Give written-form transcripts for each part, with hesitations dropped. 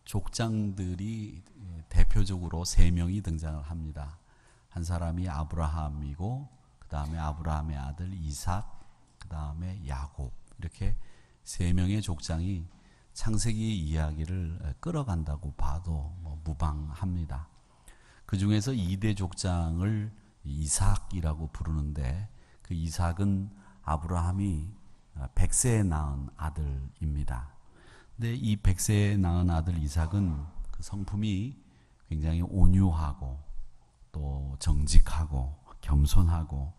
족장들이 대표적으로 세 명이 등장을 합니다. 한 사람이 아브라함이고, 그 다음에 아브라함의 아들 이삭, 그 다음에 야곱, 이렇게 세 명의 족장이 창세기 이야기를 끌어간다고 봐도 무방합니다. 그 중에서 2대 족장을 이삭이라고 부르는데, 그 이삭은 아브라함이 100세에 낳은 아들입니다. 근데 이 100세에 낳은 아들 이삭은 그 성품이 굉장히 온유하고 또 정직하고 겸손하고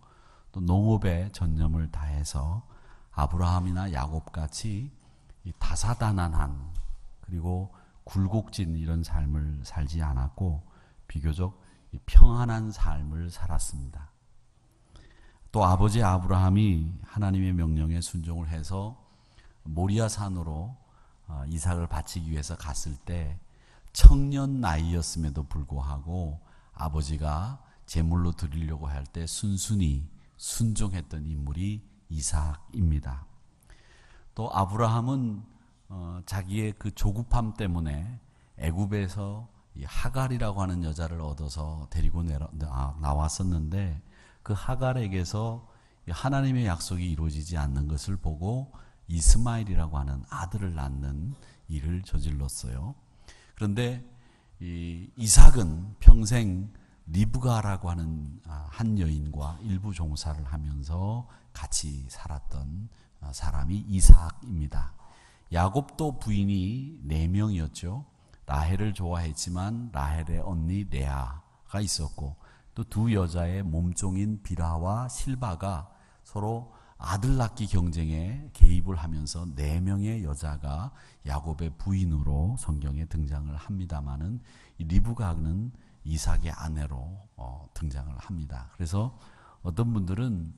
또 농업에 전념을 다해서 아브라함이나 야곱같이 다사다난한 그리고 굴곡진 이런 삶을 살지 않았고 비교적 평안한 삶을 살았습니다. 또 아버지 아브라함이 하나님의 명령에 순종을 해서 모리아 산으로 이삭을 바치기 위해서 갔을 때 청년 나이였음에도 불구하고 아버지가 제물로 드리려고 할 때 순순히 순종했던 인물이 이삭입니다. 또 아브라함은 자기의 그 조급함 때문에 애굽에서 하갈이라고 하는 여자를 얻어서 데리고 나왔었는데 그 하갈에게서 하나님의 약속이 이루어지지 않는 것을 보고 이스마엘이라고 하는 아들을 낳는 일을 저질렀어요. 그런데 이삭은 평생 리브가라고 하는 한 여인과 일부 종사를 하면서 같이 살았던 사람이 이삭입니다. 야곱도 부인이 4명이었죠. 라헬을 좋아했지만 라헬의 언니 레아가 있었고 또 두 여자의 몸종인 빌하와 실바가 서로 아들 낳기 경쟁에 개입을 하면서 4명의 여자가 야곱의 부인으로 성경에 등장을 합니다마는 리브가는 이삭의 아내로 등장을 합니다. 그래서 어떤 분들은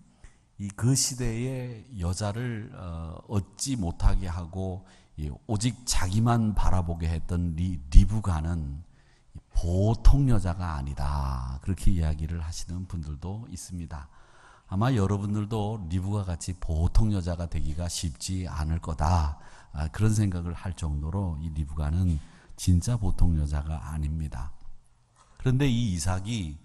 그 시대의 여자를 얻지 못하게 하고 오직 자기만 바라보게 했던 리브가는 보통 여자가 아니다. 그렇게 이야기를 하시는 분들도 있습니다. 아마 여러분들도 리브가 같이 보통 여자가 되기가 쉽지 않을 거다. 그런 생각을 할 정도로 이 리브가는 진짜 보통 여자가 아닙니다. 그런데 이 이삭이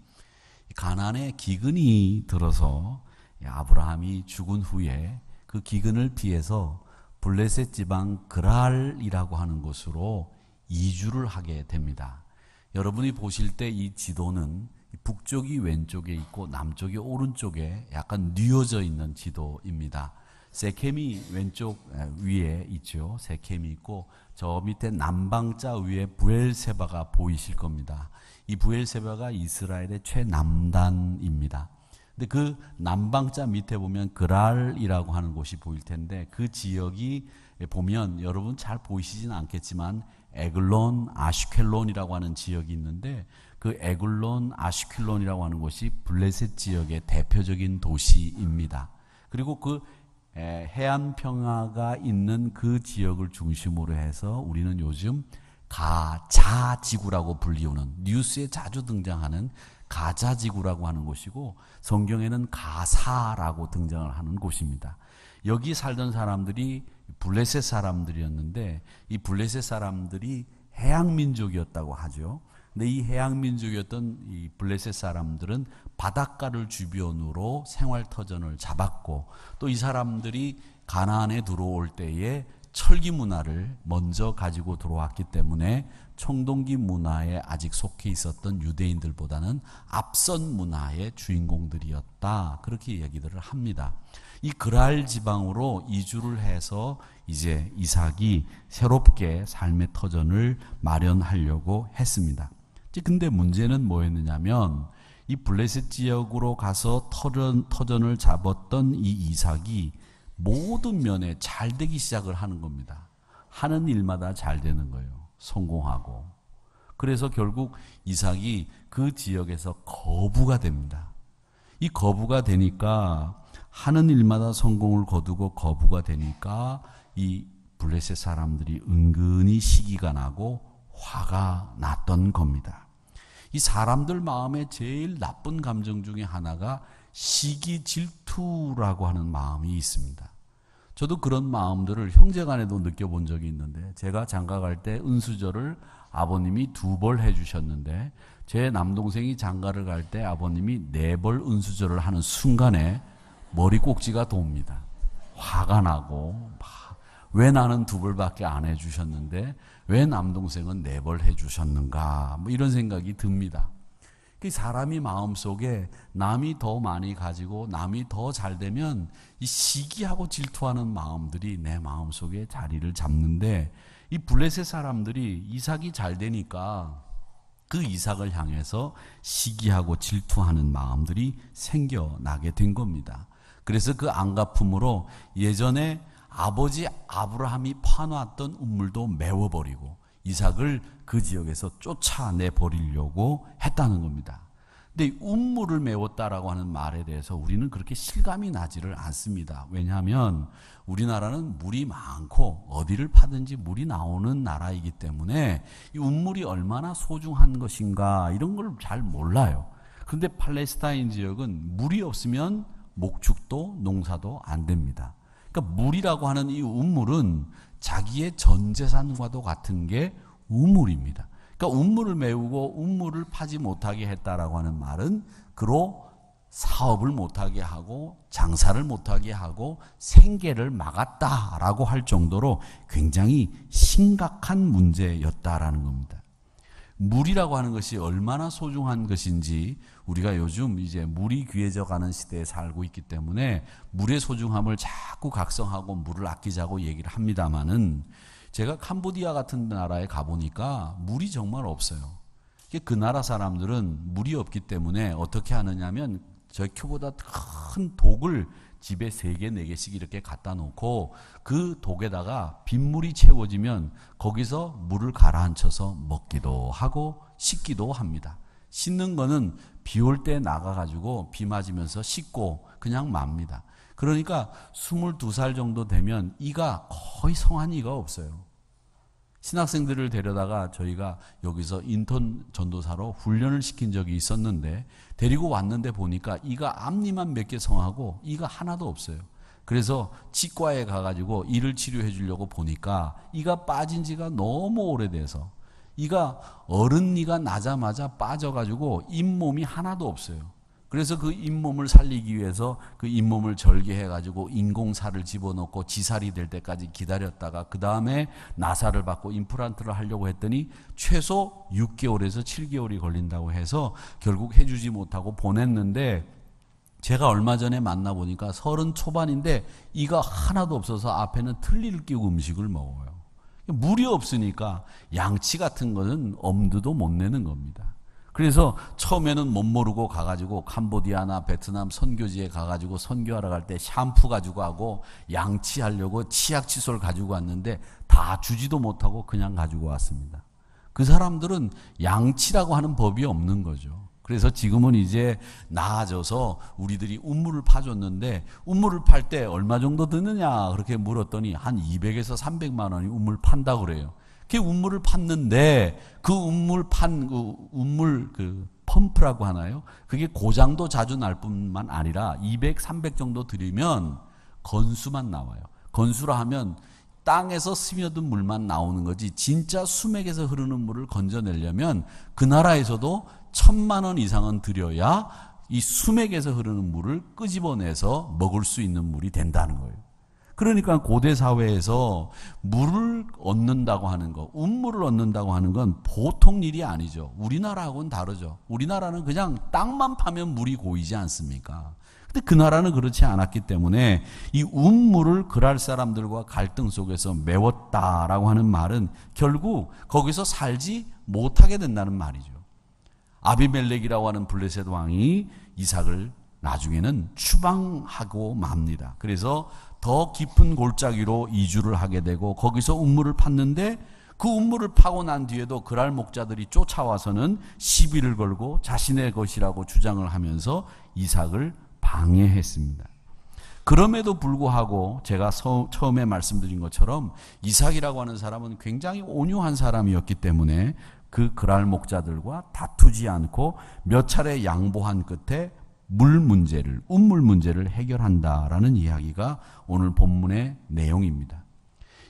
가나안에 기근이 들어서 아브라함이 죽은 후에 그 기근을 피해서 블레셋 지방 그랄이라고 하는 곳으로 이주를 하게 됩니다. 여러분이 보실 때 이 지도는 북쪽이 왼쪽에 있고 남쪽이 오른쪽에 약간 뉘어져 있는 지도입니다. 세켐이 왼쪽 위에 있죠. 세켐이 있고 저 밑에 남방자 위에 브엘세바가 보이실 겁니다. 이 브엘세바가 이스라엘의 최남단입니다. 근데 그 남방자 밑에 보면 그랄이라고 하는 곳이 보일 텐데 그 지역이 보면 여러분 잘 보이시진 않겠지만 에글론, 아슈켈론이라고 하는 지역이 있는데 그 에글론, 아슈켈론이라고 하는 곳이 블레셋 지역의 대표적인 도시입니다. 그리고 그 해안 평화가 있는 그 지역을 중심으로 해서 우리는 요즘 가자 지구라고 불리우는 뉴스에 자주 등장하는 가자 지구라고 하는 곳이고 성경에는 가사라고 등장을 하는 곳입니다. 여기 살던 사람들이 블레셋 사람들이었는데 이 블레셋 사람들이 해양 민족이었다고 하죠. 근데 이 해양 민족이었던 이 블레셋 사람들은 바닷가를 주변으로 생활 터전을 잡았고 또 이 사람들이 가나안에 들어올 때에 철기 문화를 먼저 가지고 들어왔기 때문에 청동기 문화에 아직 속해 있었던 유대인들보다는 앞선 문화의 주인공들이었다. 그렇게 얘기들을 합니다. 이 그랄 지방으로 이주를 해서 이제 이삭이 새롭게 삶의 터전을 마련하려고 했습니다. 근데 문제는 뭐였느냐면 이 블레셋 지역으로 가서 터전을 잡았던 이 이삭이 모든 면에 잘 되기 시작을 하는 겁니다. 하는 일마다 잘 되는 거예요. 성공하고. 그래서 결국 이삭이 그 지역에서 거부가 됩니다. 이 거부가 되니까 하는 일마다 성공을 거두고 거부가 되니까 이 블레셋 사람들이 은근히 시기가 나고 화가 났던 겁니다. 이 사람들 마음에 제일 나쁜 감정 중에 하나가 시기 질투라고 하는 마음이 있습니다. 저도 그런 마음들을 형제간에도 느껴본 적이 있는데, 제가 장가 갈 때 은수저를 아버님이 2벌 해주셨는데, 제 남동생이 장가를 갈 때 아버님이 4벌 은수저를 하는 순간에 머리 꼭지가 돕니다. 화가 나고, 왜 나는 2벌밖에 안 해주셨는데 왜 남동생은 4벌 해주셨는가, 뭐 이런 생각이 듭니다. 사람이 마음속에 남이 더 많이 가지고 남이 더 잘 되면 이 시기하고 질투하는 마음들이 내 마음속에 자리를 잡는데, 이 블레셋 사람들이 이삭이 잘 되니까 그 이삭을 향해서 시기하고 질투하는 마음들이 생겨나게 된 겁니다. 그래서 그 안갚음으로 예전에 아버지 아브라함이 파놨던 우물도 메워버리고 이삭을 그 지역에서 쫓아내버리려고 했다는 겁니다. 근데 우물을 메웠다라고 하는 말에 대해서 우리는 그렇게 실감이 나지를 않습니다. 왜냐하면 우리나라는 물이 많고 어디를 파든지 물이 나오는 나라이기 때문에 이 우물이 얼마나 소중한 것인가 이런 걸 잘 몰라요. 그런데 팔레스타인 지역은 물이 없으면 목축도 농사도 안 됩니다. 그러니까 물이라고 하는 이 우물은 자기의 전 재산과도 같은 게 우물입니다. 그러니까 우물을 메우고 우물을 파지 못하게 했다라고 하는 말은 그로 사업을 못하게 하고 장사를 못하게 하고 생계를 막았다라고 할 정도로 굉장히 심각한 문제였다라는 겁니다. 물이라고 하는 것이 얼마나 소중한 것인지 우리가 요즘 이제 물이 귀해져 가는 시대에 살고 있기 때문에 물의 소중함을 자꾸 각성하고 물을 아끼자고 얘기를 합니다마는, 제가 캄보디아 같은 나라에 가보니까 물이 정말 없어요. 그 나라 사람들은 물이 없기 때문에 어떻게 하느냐면 저 키보다 큰 독을 집에 3개, 4개씩 이렇게 갖다 놓고 그 독에다가 빗물이 채워지면 거기서 물을 가라앉혀서 먹기도 하고 씻기도 합니다. 씻는 거는 비 올 때 나가가지고 비 맞으면서 씻고 그냥 맙니다. 그러니까 22살 정도 되면 이가 거의 성한 이가 없어요. 신학생들을 데려다가 저희가 여기서 인턴 전도사로 훈련을 시킨 적이 있었는데, 데리고 왔는데 보니까 이가 앞니만 몇 개 성하고 이가 하나도 없어요. 그래서 치과에 가가지고 이를 치료해 주려고 보니까 이가 빠진 지가 너무 오래돼서 이가 어른 이가 나자마자 빠져가지고 잇몸이 하나도 없어요. 그래서 그 잇몸을 살리기 위해서 그 잇몸을 절개해가지고 인공살을 집어넣고 지살이 될 때까지 기다렸다가 그 다음에 나사를 받고 임플란트를 하려고 했더니 최소 6개월에서 7개월이 걸린다고 해서 결국 해주지 못하고 보냈는데, 제가 얼마 전에 만나보니까 30 초반인데 이가 하나도 없어서 앞에는 틀니를 끼고 음식을 먹어요. 물이 없으니까 양치 같은 거는 엄두도 못 내는 겁니다. 그래서 처음에는 못 모르고 가가지고 캄보디아나 베트남 선교지에 가가지고 선교하러 갈 때 샴푸 가지고 가고 양치하려고 치약 칫솔 가지고 왔는데 다 주지도 못하고 그냥 가지고 왔습니다. 그 사람들은 양치라고 하는 법이 없는 거죠. 그래서 지금은 이제 나아져서 우리들이 우물을 파줬는데, 우물을 팔 때 얼마 정도 드느냐 그렇게 물었더니 한 200에서 300만 원이 우물 판다고 그래요. 그 우물을 팠는데 그 우물 그 펌프라고 하나요? 그게 고장도 자주 날 뿐만 아니라 200, 300 정도 들이면 건수만 나와요. 건수라 하면 땅에서 스며든 물만 나오는 거지, 진짜 수맥에서 흐르는 물을 건져내려면 그 나라에서도 1000만 원 이상은 들여야 이 수맥에서 흐르는 물을 끄집어내서 먹을 수 있는 물이 된다는 거예요. 그러니까 고대 사회에서 물을 얻는다고 하는 거, 운물을 얻는다고 하는 건 보통 일이 아니죠. 우리나라하고는 다르죠. 우리나라는 그냥 땅만 파면 물이 고이지 않습니까? 근데 그 나라는 그렇지 않았기 때문에 이 운물을 그랄 사람들과 갈등 속에서 메웠다라고 하는 말은 결국 거기서 살지 못하게 된다는 말이죠. 아비멜렉이라고 하는 블레셋 왕이 이삭을 나중에는 추방하고 맙니다. 그래서 더 깊은 골짜기로 이주를 하게 되고 거기서 운물을 팠는데, 그 운물을 파고 난 뒤에도 그랄 목자들이 쫓아와서는 시비를 걸고 자신의 것이라고 주장을 하면서 이삭을 방해했습니다. 그럼에도 불구하고 제가 처음에 말씀드린 것처럼 이삭이라고 하는 사람은 굉장히 온유한 사람이었기 때문에 그 그랄 목자들과 다투지 않고 몇 차례 양보한 끝에 물 문제를, 운물 문제를 해결한다라는 이야기가 오늘 본문의 내용입니다.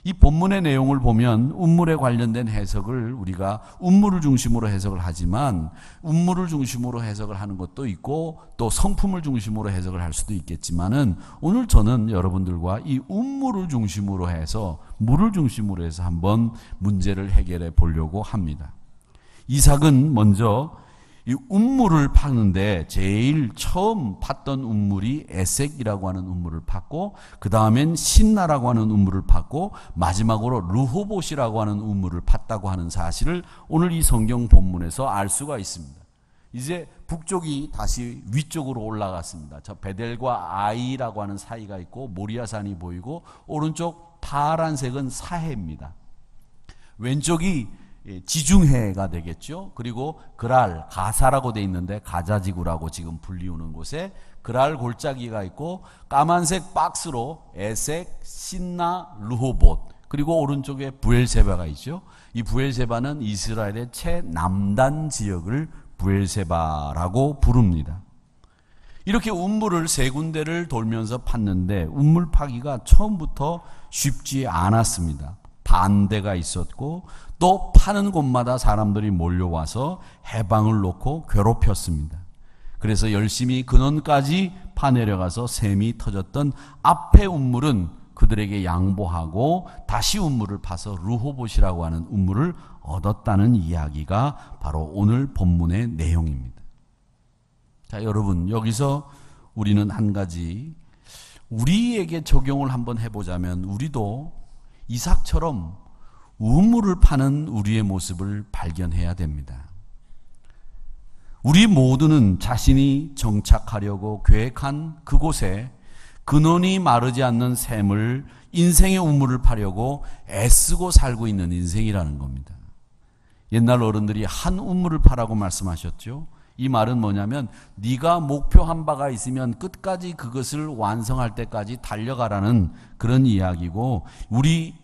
이 본문의 내용을 보면 운물에 관련된 해석을 우리가 운물을 중심으로 해석을 하지만 운물을 중심으로 해석을 하는 것도 있고 또 성품을 중심으로 해석을 할 수도 있겠지만은 오늘 저는 여러분들과 이 운물을 중심으로 해서 물을 중심으로 해서 한번 문제를 해결해 보려고 합니다. 이삭은 먼저 이 운물을 파는데 제일 처음 팠던 운물이 에색이라고 하는 운물을 팠고 그 다음엔 신나라고 하는 운물을 팠고 마지막으로 르호봇이라고 하는 운물을 팠다고 하는 사실을 오늘 이 성경 본문에서 알 수가 있습니다. 이제 북쪽이 다시 위쪽으로 올라갔습니다. 저 베델과 아이라고 하는 사이가 있고 모리아산이 보이고 오른쪽 파란색은 사해입니다. 왼쪽이 지중해가 되겠죠. 그리고 그랄, 가사라고 돼 있는데 가자지구라고 지금 불리우는 곳에 그랄 골짜기가 있고 까만색 박스로 에색, 신나, 르호봇 그리고 오른쪽에 부엘세바가 있죠. 이 부엘세바는 이스라엘의 최남단 지역을 부엘세바라고 부릅니다. 이렇게 운물을 세 군데를 돌면서 팠는데 운물 파기가 처음부터 쉽지 않았습니다. 반대가 있었고 또 파는 곳마다 사람들이 몰려와서 해방을 놓고 괴롭혔습니다. 그래서 열심히 근원까지 파내려가서 샘이 터졌던 앞에 운물은 그들에게 양보하고 다시 운물을 파서 르호봇이라고 하는 운물을 얻었다는 이야기가 바로 오늘 본문의 내용입니다. 자, 여러분, 여기서 우리는 한 가지 우리에게 적용을 한번 해보자면 우리도 이삭처럼 우물을 파는 우리의 모습을 발견해야 됩니다. 우리 모두는 자신이 정착하려고 계획한 그곳에 근원이 마르지 않는 샘을 인생의 우물을 파려고 애쓰고 살고 있는 인생이라는 겁니다. 옛날 어른들이 한 우물을 파라고 말씀하셨죠. 이 말은 뭐냐면 네가 목표한 바가 있으면 끝까지 그것을 완성할 때까지 달려가라는 그런 이야기고 우리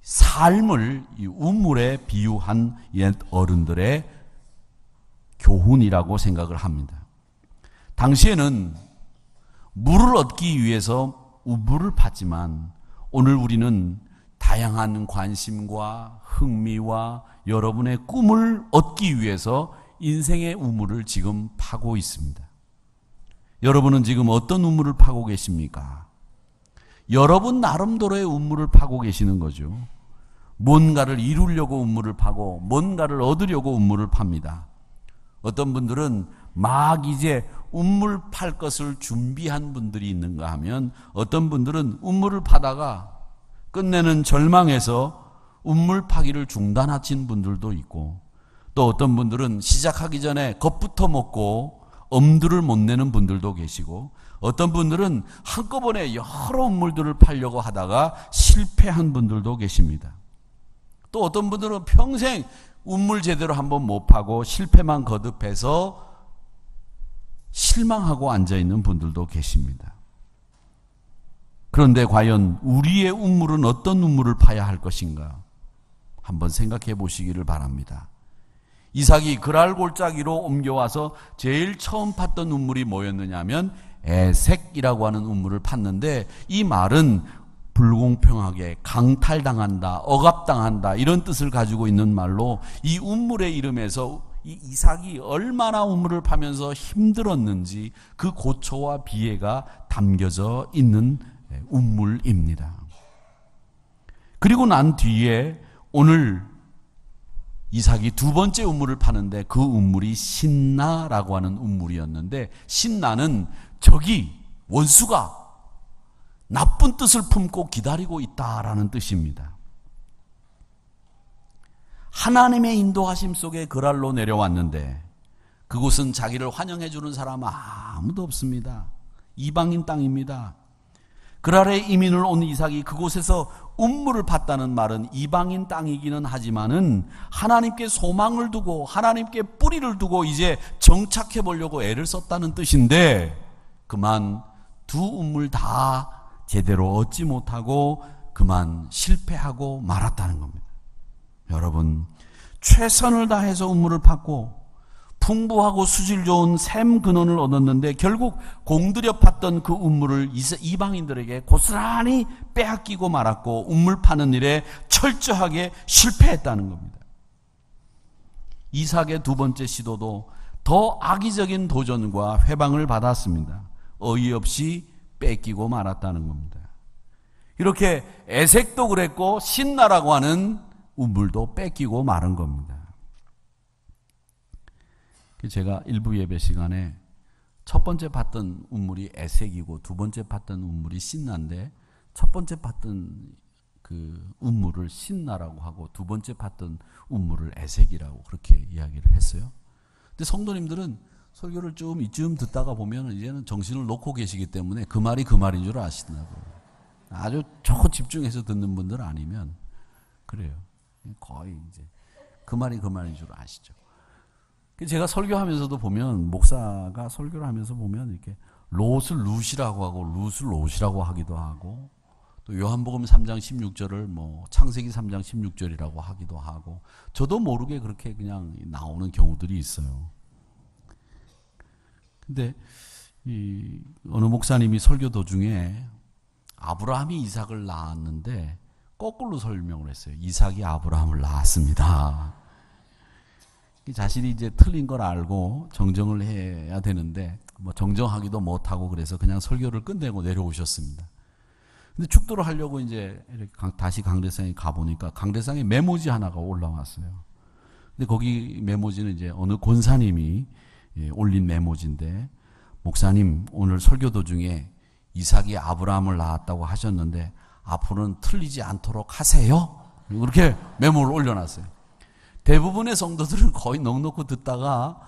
삶을 이 우물에 비유한 옛 어른들의 교훈이라고 생각을 합니다. 당시에는 물을 얻기 위해서 우물을 팠지만 오늘 우리는 다양한 관심과 흥미와 여러분의 꿈을 얻기 위해서 인생의 우물을 지금 파고 있습니다. 여러분은 지금 어떤 우물을 파고 계십니까? 여러분 나름대로의 우물을 파고 계시는 거죠. 뭔가를 이루려고 우물을 파고 뭔가를 얻으려고 우물을 팝니다. 어떤 분들은 막 이제 우물 팔 것을 준비한 분들이 있는가 하면 어떤 분들은 우물을 파다가 끝내는 절망해서 우물 파기를 중단하신 분들도 있고 또 어떤 분들은 시작하기 전에 겁부터 먹고 엄두를 못 내는 분들도 계시고 어떤 분들은 한꺼번에 여러 우물들을 파려고 하다가 실패한 분들도 계십니다. 또 어떤 분들은 평생 우물 제대로 한번 못 파고 실패만 거듭해서 실망하고 앉아있는 분들도 계십니다. 그런데 과연 우리의 우물은 어떤 우물을 파야 할 것인가? 한번 생각해 보시기를 바랍니다. 이삭이 그랄 골짜기로 옮겨와서 제일 처음 팠던 우물이 뭐였느냐 하면 에색이라고 하는 우물을 팠는데 이 말은 불공평하게 강탈당한다, 억압당한다 이런 뜻을 가지고 있는 말로 이 우물의 이름에서 이 이삭이 얼마나 우물을 파면서 힘들었는지 그 고초와 비애가 담겨져 있는 우물입니다. 그리고 난 뒤에 오늘 이삭이 두 번째 우물을 파는데 그 우물이 신나라고 하는 우물이었는데 신나는 적이 원수가 나쁜 뜻을 품고 기다리고 있다라는 뜻입니다. 하나님의 인도하심 속에 그랄로 내려왔는데 그곳은 자기를 환영해 주는 사람 아무도 없습니다. 이방인 땅입니다. 그랄에 이민을 온 이삭이 그곳에서 우물을 팠다는 말은 이방인 땅이기는 하지만은 하나님께 소망을 두고 하나님께 뿌리를 두고 이제 정착해 보려고 애를 썼다는 뜻인데 그만 두 우물 다 제대로 얻지 못하고 그만 실패하고 말았다는 겁니다. 여러분, 최선을 다해서 우물을 팠고 풍부하고 수질 좋은 샘 근원을 얻었는데 결국 공들여 팠던 그 운물을 이방인들에게 고스란히 빼앗기고 말았고 운물 파는 일에 철저하게 실패했다는 겁니다. 이삭의 두 번째 시도도 더 악의적인 도전과 회방을 받았습니다. 어이없이 뺏기고 말았다는 겁니다. 이렇게 에색도 그랬고 신나라고 하는 운물도 뺏기고 마른 겁니다. 제가 일부 예배 시간에 첫 번째 봤던 운물이 에색이고 두 번째 봤던 운물이 신나인데 첫 번째 봤던 그 운물을 신나라고 하고 두 번째 봤던 운물을 에색이라고 그렇게 이야기를 했어요. 근데 성도님들은 설교를 좀 이쯤 듣다가 보면 이제는 정신을 놓고 계시기 때문에 그 말이 그 말인 줄 아시더라고요. 아주 조금 집중해서 듣는 분들 아니면 그래요. 거의 이제 그 말이 그 말인 줄 아시죠. 제가 설교하면서도 보면 목사가 설교를 하면서 보면 이렇게 롯을 룻이라고 하고 룻을 롯이라고 하기도 하고 또 요한복음 3장 16절을 뭐 창세기 3장 16절이라고 하기도 하고 저도 모르게 그렇게 그냥 나오는 경우들이 있어요. 근데 이 어느 목사님이 설교 도중에 아브라함이 이삭을 낳았는데 거꾸로 설명을 했어요. 이삭이 아브라함을 낳았습니다. 자신이 이제 틀린 걸 알고 정정을 해야 되는데 뭐 정정하기도 못하고 그래서 그냥 설교를 끝내고 내려오셨습니다. 근데 축도를 하려고 이제 이렇게 다시 강대상에 가보니까 강대상에 메모지 하나가 올라왔어요. 근데 거기 메모지는 이제 어느 권사님이 올린 메모지인데 목사님 오늘 설교 도중에 이삭이 아브라함을 낳았다고 하셨는데 앞으로는 틀리지 않도록 하세요. 그렇게 메모를 올려놨어요. 대부분의 성도들은 거의 넋놓고 듣다가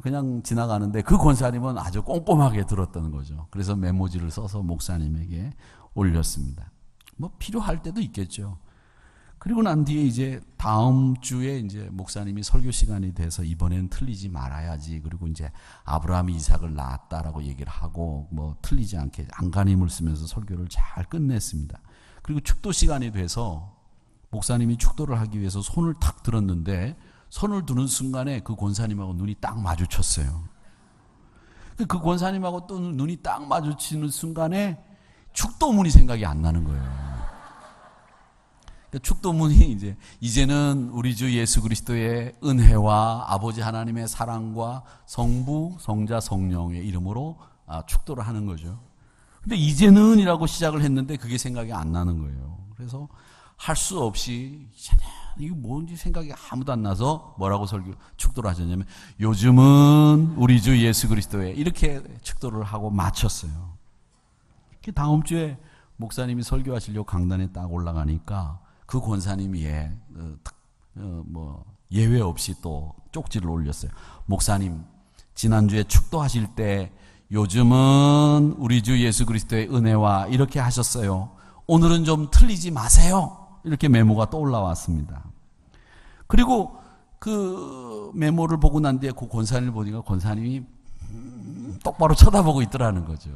그냥 지나가는데 그 권사님은 아주 꼼꼼하게 들었던 거죠. 그래서 메모지를 써서 목사님에게 올렸습니다. 뭐 필요할 때도 있겠죠. 그리고 난 뒤에 이제 다음 주에 이제 목사님이 설교 시간이 돼서 이번엔 틀리지 말아야지. 그리고 이제 아브라함이 이삭을 낳았다라고 얘기를 하고 뭐 틀리지 않게 안간힘을 쓰면서 설교를 잘 끝냈습니다. 그리고 축도 시간이 돼서 목사님이 축도를 하기 위해서 손을 탁 들었는데 손을 드는 순간에 그 권사님하고 눈이 딱 마주쳤어요. 그 권사님하고 또 눈이 딱 마주치는 순간에 축도문이 생각이 안 나는 거예요. 축도문이 이제는 우리 주 예수 그리스도의 은혜와 아버지 하나님의 사랑과 성부, 성자, 성령의 이름으로 축도를 하는 거죠. 근데 이제는이라고 시작을 했는데 그게 생각이 안 나는 거예요. 그래서 할 수 없이 이게 뭔지 생각이 아무도 안 나서 뭐라고 축도를 하셨냐면 요즘은 우리 주 예수 그리스도의 이렇게 축도를 하고 마쳤어요. 다음 주에 목사님이 설교하시려고 강단에 딱 올라가니까 그 권사님이 예외 없이 또 쪽지를 올렸어요. 목사님 지난주에 축도하실 때 요즘은 우리 주 예수 그리스도의 은혜와 이렇게 하셨어요. 오늘은 좀 틀리지 마세요. 이렇게 메모가 또 올라왔습니다. 그리고 그 메모를 보고 난 뒤에 그 권사님을 보니까 권사님이 똑바로 쳐다보고 있더라는 거죠.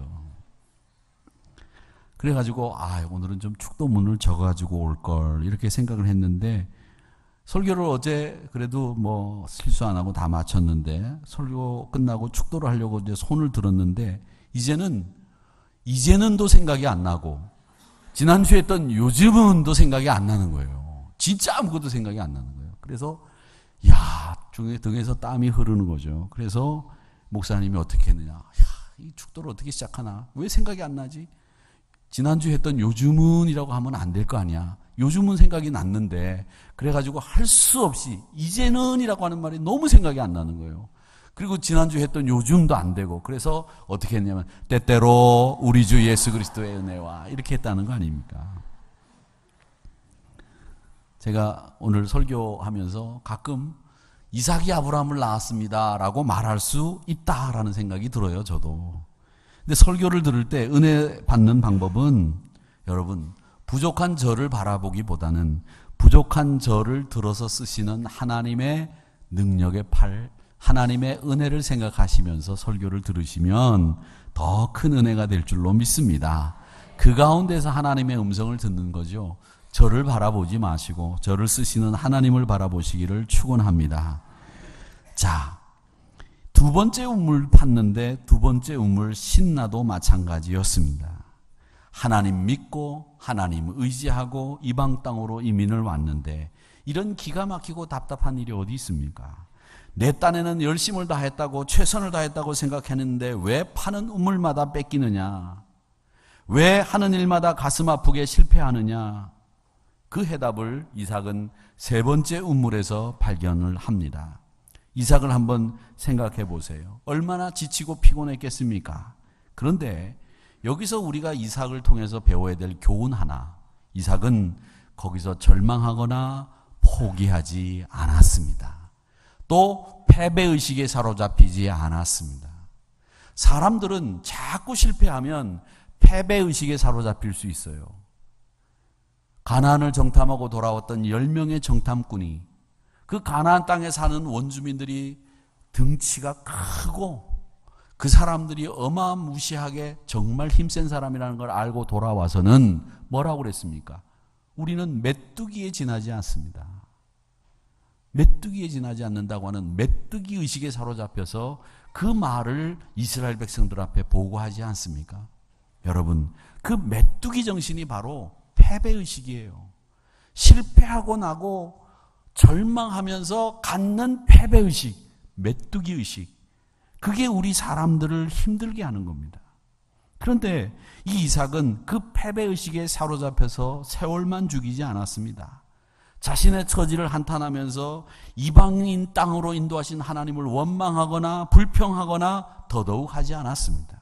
그래가지고 오늘은 좀 축도문을 적어가지고 올 걸 이렇게 생각을 했는데 설교를 어제 그래도 뭐 실수 안 하고 다 마쳤는데 설교 끝나고 축도를 하려고 이제 손을 들었는데 이제는도 생각이 안 나고 지난주에 했던 요즘은도 생각이 안 나는 거예요. 진짜 아무것도 생각이 안 나는 거예요. 그래서 등에서 땀이 흐르는 거죠. 그래서 목사님이 어떻게 했느냐. 이 축도를 어떻게 시작하나. 왜 생각이 안 나지? 지난주에 했던 요즘은이라고 하면 안 될 거 아니야. 요즘은 생각이 났는데 그래가지고 할 수 없이 이제는이라고 하는 말이 너무 생각이 안 나는 거예요. 그리고 지난주에 했던 요즘도 안 되고 그래서 어떻게 했냐면 때때로 우리 주 예수 그리스도의 은혜와 이렇게 했다는 거 아닙니까? 제가 오늘 설교하면서 가끔 이삭이 아브라함을 낳았습니다 라고 말할 수 있다라는 생각이 들어요. 저도. 근데 설교를 들을 때 은혜 받는 방법은 여러분 부족한 저를 바라보기보다는 부족한 저를 들어서 쓰시는 하나님의 능력의 팔, 하나님의 은혜를 생각하시면서 설교를 들으시면 더 큰 은혜가 될 줄로 믿습니다. 그 가운데서 하나님의 음성을 듣는 거죠. 저를 바라보지 마시고 저를 쓰시는 하나님을 바라보시기를 축원합니다. 자, 두 번째 우물 팠는데 두 번째 우물 신나도 마찬가지였습니다. 하나님 믿고 하나님 의지하고 이방 땅으로 이민을 왔는데 이런 기가 막히고 답답한 일이 어디 있습니까? 내 딴에는 열심을 다했다고 최선을 다했다고 생각했는데 왜 파는 우물마다 뺏기느냐? 왜 하는 일마다 가슴 아프게 실패하느냐? 그 해답을 이삭은 세 번째 우물에서 발견을 합니다. 이삭을 한번 생각해 보세요. 얼마나 지치고 피곤했겠습니까? 그런데 여기서 우리가 이삭을 통해서 배워야 될 교훈 하나. 이삭은 거기서 절망하거나 포기하지 않았습니다. 또 패배의식에 사로잡히지 않았습니다. 사람들은 자꾸 실패하면 패배의식에 사로잡힐 수 있어요. 가나안을 정탐하고 돌아왔던 10명의 정탐꾼이 그 가나안 땅에 사는 원주민들이 등치가 크고 그 사람들이 어마무시하게 정말 힘센 사람이라는 걸 알고 돌아와서는 뭐라고 그랬습니까? 우리는 메뚜기에 지나지 않습니다. 메뚜기에 지나지 않는다고 하는 메뚜기 의식에 사로잡혀서 그 말을 이스라엘 백성들 앞에 보고하지 않습니까? 여러분, 그 메뚜기 정신이 바로 패배의식이에요. 실패하고 나고 절망하면서 갖는 패배의식, 메뚜기의식. 그게 우리 사람들을 힘들게 하는 겁니다. 그런데 이 이삭은 그 패배의식에 사로잡혀서 세월만 죽이지 않았습니다. 자신의 처지를 한탄하면서 이방인 땅으로 인도하신 하나님을 원망하거나 불평하거나 더더욱 하지 않았습니다.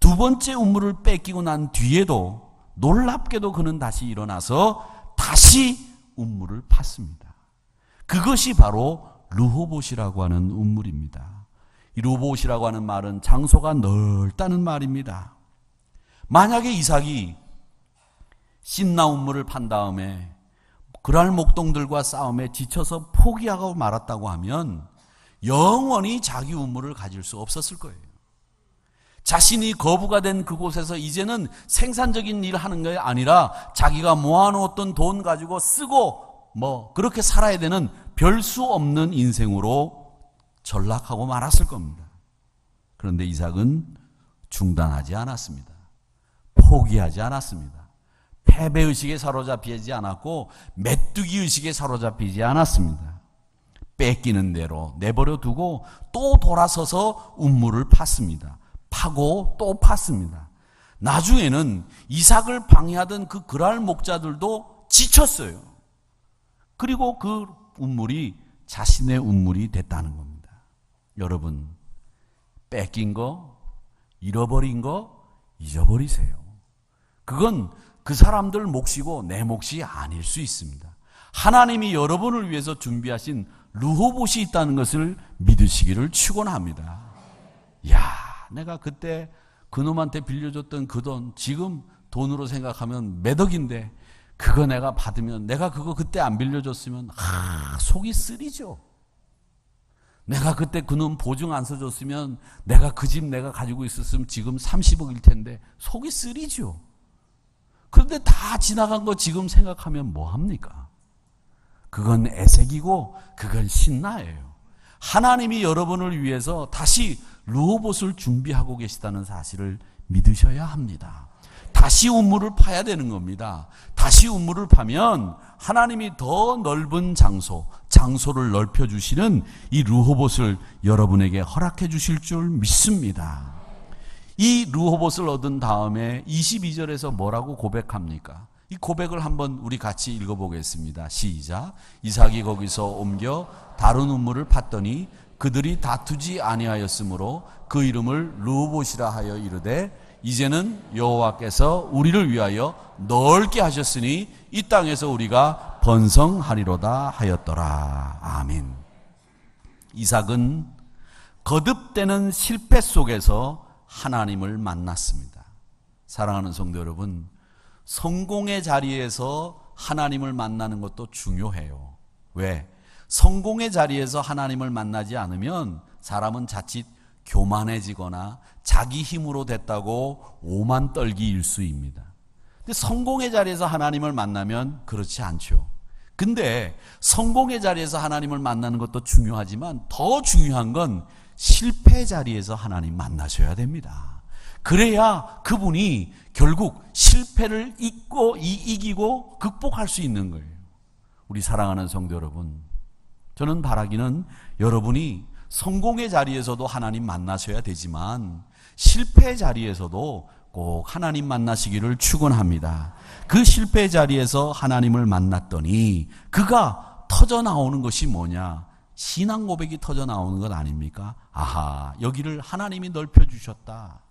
두 번째 우물을 뺏기고 난 뒤에도 놀랍게도 그는 다시 일어나서 다시 우물을 팠습니다. 그것이 바로 르호봇이라고 하는 우물입니다. 이 르호봇이라고 하는 말은 장소가 넓다는 말입니다. 만약에 이삭이 신나 우물을 판 다음에 그랄 목동들과 싸움에 지쳐서 포기하고 말았다고 하면 영원히 자기 우물을 가질 수 없었을 거예요. 자신이 거부가 된 그곳에서 이제는 생산적인 일을 하는 게 아니라 자기가 모아놓았던 돈 가지고 쓰고 그렇게 살아야 되는 별 수 없는 인생으로 전락하고 말았을 겁니다. 그런데 이삭은 중단하지 않았습니다. 포기하지 않았습니다. 패배의식에 사로잡히지 않았고 메뚜기의식에 사로잡히지 않았습니다. 뺏기는 대로 내버려 두고 또 돌아서서 우물을 팠습니다. 파고 또 팠습니다. 나중에는 이삭을 방해하던 그 그랄 목자들도 지쳤어요. 그리고 그 우물이 자신의 우물이 됐다는 겁니다. 여러분, 뺏긴 거, 잃어버린 거 잊어버리세요. 그건 그 사람들 몫이고 내 몫이 아닐 수 있습니다. 하나님이 여러분을 위해서 준비하신 르호봇이 있다는 것을 믿으시기를 축원합니다. 내가 그때 그놈한테 빌려줬던 그 돈, 지금 돈으로 생각하면 몇 억인데 그거 내가 받으면, 내가 그거 그때 안 빌려줬으면 속이 쓰리죠. 내가 그때 그놈 보증 안 써줬으면, 내가 그 집 내가 가지고 있었으면 지금 30억일 텐데 속이 쓰리죠. 그런데 다 지나간 거 지금 생각하면 뭐합니까? 그건 애색이고 그건 신나예요. 하나님이 여러분을 위해서 다시 르호봇을 준비하고 계시다는 사실을 믿으셔야 합니다. 다시 우물을 파야 되는 겁니다. 다시 우물을 파면 하나님이 더 넓은 장소를 넓혀주시는 이 르호봇을 여러분에게 허락해 주실 줄 믿습니다. 이 르호봇을 얻은 다음에 22절에서 뭐라고 고백합니까? 이 고백을 한번 우리 같이 읽어보겠습니다. 시작. 이삭이 거기서 옮겨 다른 우물을 팠더니 그들이 다투지 아니하였으므로 그 이름을 르호봇이라 하여 이르되 이제는 여호와께서 우리를 위하여 넓게 하셨으니 이 땅에서 우리가 번성하리로다 하였더라. 아멘. 이삭은 거듭되는 실패 속에서 하나님을 만났습니다. 사랑하는 성도 여러분, 성공의 자리에서 하나님을 만나는 것도 중요해요. 왜? 성공의 자리에서 하나님을 만나지 않으면 사람은 자칫 교만해지거나 자기 힘으로 됐다고 오만 떨기 일수입니다. 근데 성공의 자리에서 하나님을 만나면 그렇지 않죠. 근데 성공의 자리에서 하나님을 만나는 것도 중요하지만 더 중요한 건 실패 자리에서 하나님 만나셔야 됩니다. 그래야 그분이 결국 실패를 이기고 극복할 수 있는 거예요. 우리 사랑하는 성도 여러분, 저는 바라기는 여러분이 성공의 자리에서도 하나님 만나셔야 되지만 실패의 자리에서도 꼭 하나님 만나시기를 축원합니다. 그 실패 자리에서 하나님을 만났더니 그가 터져 나오는 것이 뭐냐? 신앙 고백이 터져 나오는 것 아닙니까? 아하, 여기를 하나님이 넓혀주셨다.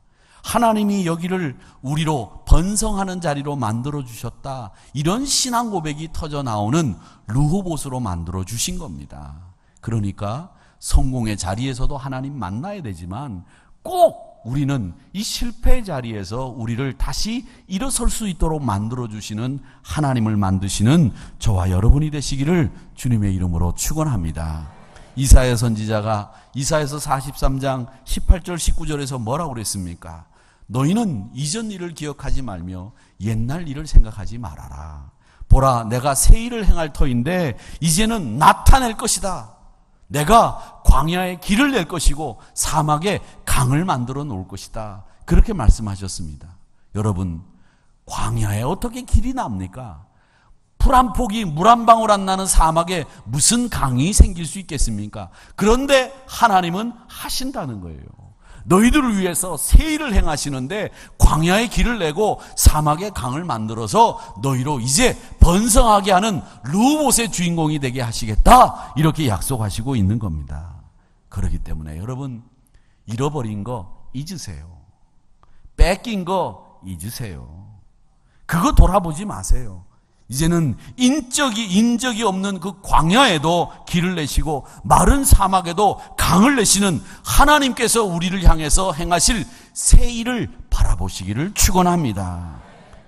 하나님이 여기를 우리로 번성하는 자리로 만들어주셨다. 이런 신앙 고백이 터져 나오는 르호봇으로 만들어주신 겁니다. 그러니까 성공의 자리에서도 하나님 만나야 되지만 꼭 우리는 이 실패의 자리에서 우리를 다시 일어설 수 있도록 만들어주시는 하나님을 만드시는 저와 여러분이 되시기를 주님의 이름으로 축원합니다. 이사야 선지자가 이사야서 43장 18절 19절에서 뭐라고 그랬습니까? 너희는 이전 일을 기억하지 말며 옛날 일을 생각하지 말아라. 보라, 내가 새 일을 행할 터인데 이제는 나타낼 것이다. 내가 광야에 길을 낼 것이고 사막에 강을 만들어 놓을 것이다. 그렇게 말씀하셨습니다. 여러분, 광야에 어떻게 길이 납니까? 풀 한 폭이 물 한 방울 안 나는 사막에 무슨 강이 생길 수 있겠습니까? 그런데 하나님은 하신다는 거예요. 너희들을 위해서 새 일을 행하시는데 광야에 길을 내고 사막에 강을 만들어서 너희로 이제 번성하게 하는 르호봇의 주인공이 되게 하시겠다. 이렇게 약속하시고 있는 겁니다. 그렇기 때문에 여러분, 잃어버린 거 잊으세요. 뺏긴 거 잊으세요. 그거 돌아보지 마세요. 이제는 인적이 없는 그 광야에도 길을 내시고 마른 사막에도 강을 내시는 하나님께서 우리를 향해서 행하실 새 일을 바라보시기를 축원합니다.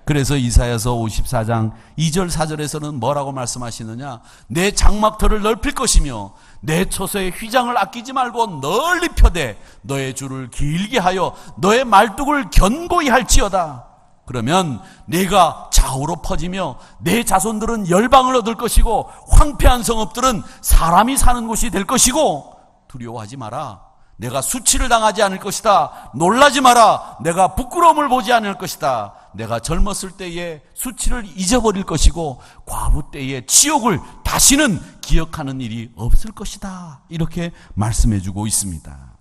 그래서 이사야서 54장 2절 4절에서는 뭐라고 말씀하시느냐? 내 장막터를 넓힐 것이며 내 처소의 휘장을 아끼지 말고 널리 펴되 너의 줄을 길게 하여 너의 말뚝을 견고히 할지어다. 그러면 내가 좌우로 퍼지며 내 자손들은 열방을 얻을 것이고 황폐한 성읍들은 사람이 사는 곳이 될 것이고 두려워하지 마라. 내가 수치를 당하지 않을 것이다. 놀라지 마라. 내가 부끄러움을 보지 않을 것이다. 내가 젊었을 때에 수치를 잊어버릴 것이고 과부 때에 치욕을 다시는 기억하는 일이 없을 것이다. 이렇게 말씀해주고 있습니다.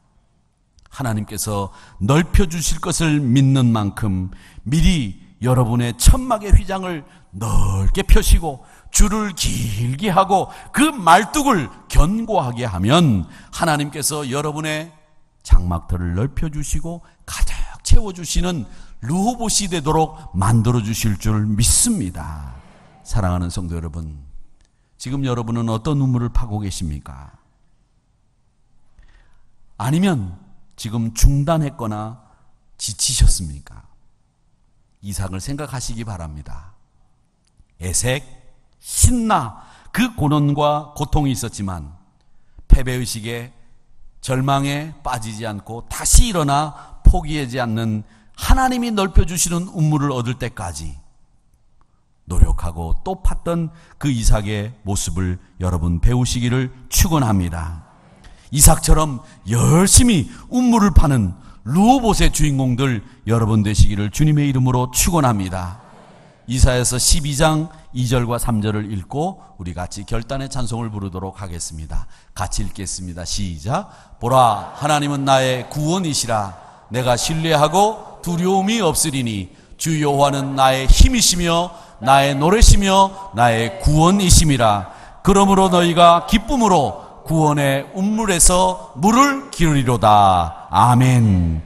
하나님께서 넓혀주실 것을 믿는 만큼 미리 여러분의 천막의 휘장을 넓게 펴시고 줄을 길게 하고 그 말뚝을 견고하게 하면 하나님께서 여러분의 장막터를 넓혀주시고 가득 채워주시는 르호봇이 되도록 만들어주실 줄 믿습니다. 사랑하는 성도 여러분, 지금 여러분은 어떤 눈물을 파고 계십니까? 아니면 지금 중단했거나 지치셨습니까? 이삭을 생각하시기 바랍니다. 에색, 신나 그 고난과 고통이 있었지만 패배의식에 절망에 빠지지 않고 다시 일어나 포기하지 않는 하나님이 넓혀주시는 운물을 얻을 때까지 노력하고 또 팠던 그 이삭의 모습을 여러분 배우시기를 축원합니다. 이삭처럼 열심히 운물을 파는 르호봇의 주인공들 여러분 되시기를 주님의 이름으로 축원합니다. 이사야서 12장 2절과 3절을 읽고 우리 같이 결단의 찬송을 부르도록 하겠습니다. 같이 읽겠습니다. 시작. 보라, 하나님은 나의 구원이시라. 내가 신뢰하고 두려움이 없으리니 주 여호와는 나의 힘이시며 나의 노래시며 나의 구원이심이라. 그러므로 너희가 기쁨으로 구원의 운물에서 물을 기르리로다. 아멘.